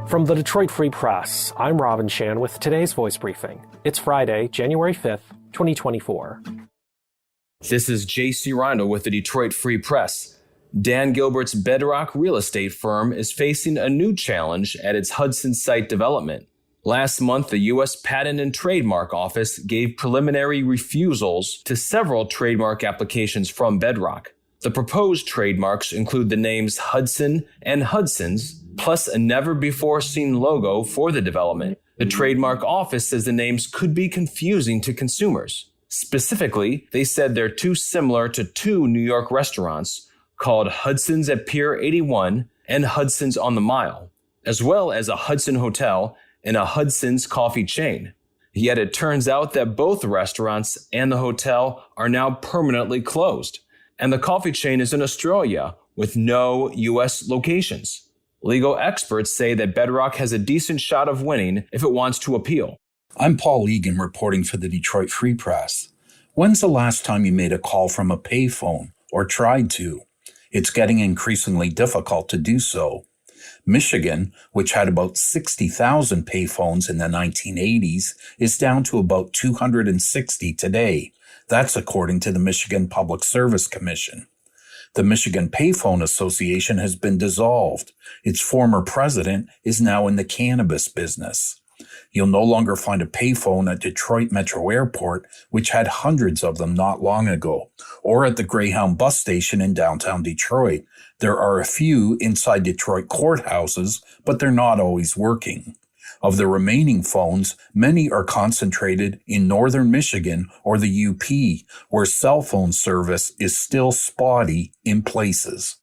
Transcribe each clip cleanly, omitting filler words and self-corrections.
From the Detroit Free Press, I'm Robin Shan with today's voice briefing. It's Friday, January 5th, 2024. This is J.C. Rindle with the Detroit Free Press. Dan Gilbert's Bedrock real estate firm is facing a new challenge at its Hudson site development. Last month, the U.S. Patent and Trademark Office gave preliminary refusals to several trademark applications from Bedrock. The proposed trademarks include the names Hudson and Hudson's, plus a never-before-seen logo for the development. The trademark office says the names could be confusing to consumers. Specifically, they said they're too similar to two New York restaurants called Hudson's at Pier 81 and Hudson's on the Mile, as well as a Hudson Hotel and a Hudson's coffee chain. Yet it turns out that both restaurants and the hotel are now permanently closed, and the coffee chain is in Australia with no U.S. locations. Legal experts say that Bedrock has a decent shot of winning if it wants to appeal. I'm Paul Egan reporting for the Detroit Free Press. When's the last time you made a call from a payphone or tried to? It's getting increasingly difficult to do so. Michigan, which had about 60,000 payphones in the 1980s, is down to about 260 today. That's according to the Michigan Public Service Commission. The Michigan Payphone Association has been dissolved. Its former president is now in the cannabis business. You'll no longer find a payphone at Detroit Metro Airport, which had hundreds of them not long ago, or at the Greyhound bus station in downtown Detroit. There are a few inside Detroit courthouses, but they're not always working. Of the remaining phones, many are concentrated in northern Michigan or the UP, where cell phone service is still spotty in places.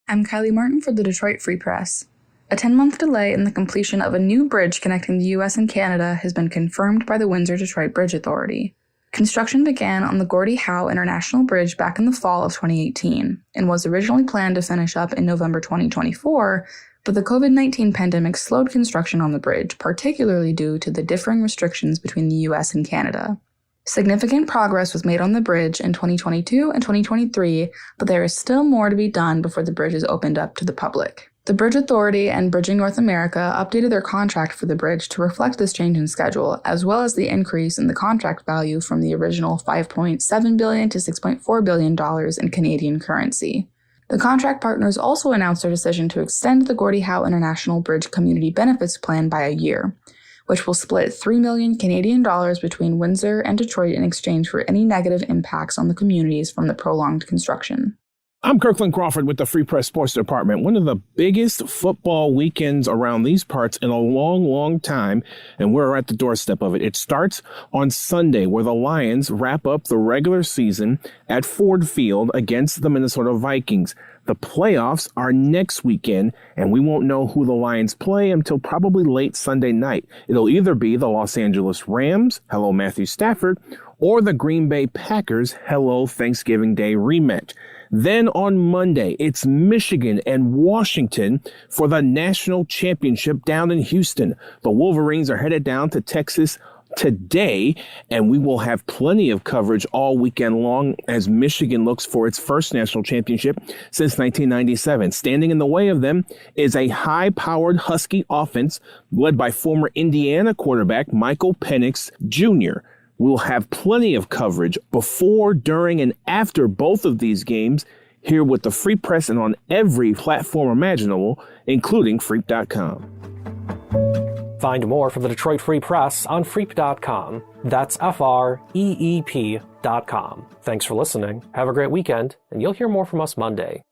I'm Kylie Martin for the Detroit Free Press. A 10-month delay in the completion of a new bridge connecting the U.S. and Canada has been confirmed by the Windsor-Detroit Bridge Authority. Construction began on the Gordie Howe International Bridge back in the fall of 2018 and was originally planned to finish up in November 2024, but the COVID-19 pandemic slowed construction on the bridge, particularly due to the differing restrictions between the U.S. and Canada. Significant progress was made on the bridge in 2022 and 2023, but there is still more to be done before the bridge is opened up to the public. The Bridge Authority and Bridging North America updated their contract for the bridge to reflect this change in schedule, as well as the increase in the contract value from the original $5.7 billion to $6.4 billion in Canadian currency. The contract partners also announced their decision to extend the Gordie Howe International Bridge Community Benefits Plan by a year, which will split $3 million Canadian between Windsor and Detroit in exchange for any negative impacts on the communities from the prolonged construction. I'm Kirkland Crawford with the Free Press Sports Department. One of the biggest football weekends around these parts in a long, long time, and we're at the doorstep of it. It starts on Sunday, where the Lions wrap up the regular season at Ford Field against the Minnesota Vikings. The playoffs are next weekend, and we won't know who the Lions play until probably late Sunday night. It'll either be the Los Angeles Rams, hello Matthew Stafford, or the Green Bay Packers, hello Thanksgiving Day rematch. Then on Monday, it's Michigan and Washington for the national championship down in Houston. The Wolverines are headed down to Texas today, and we will have plenty of coverage all weekend long as Michigan looks for its first national championship since 1997. Standing in the way of them is a high-powered Husky offense led by former Indiana quarterback Michael Penix Jr. We'll have plenty of coverage before, during, and after both of these games here with the Free Press and on every platform imaginable, including Freep.com. Find more from the Detroit Free Press on Freep.com. That's FREEP.com. Thanks for listening. Have a great weekend, and you'll hear more from us Monday.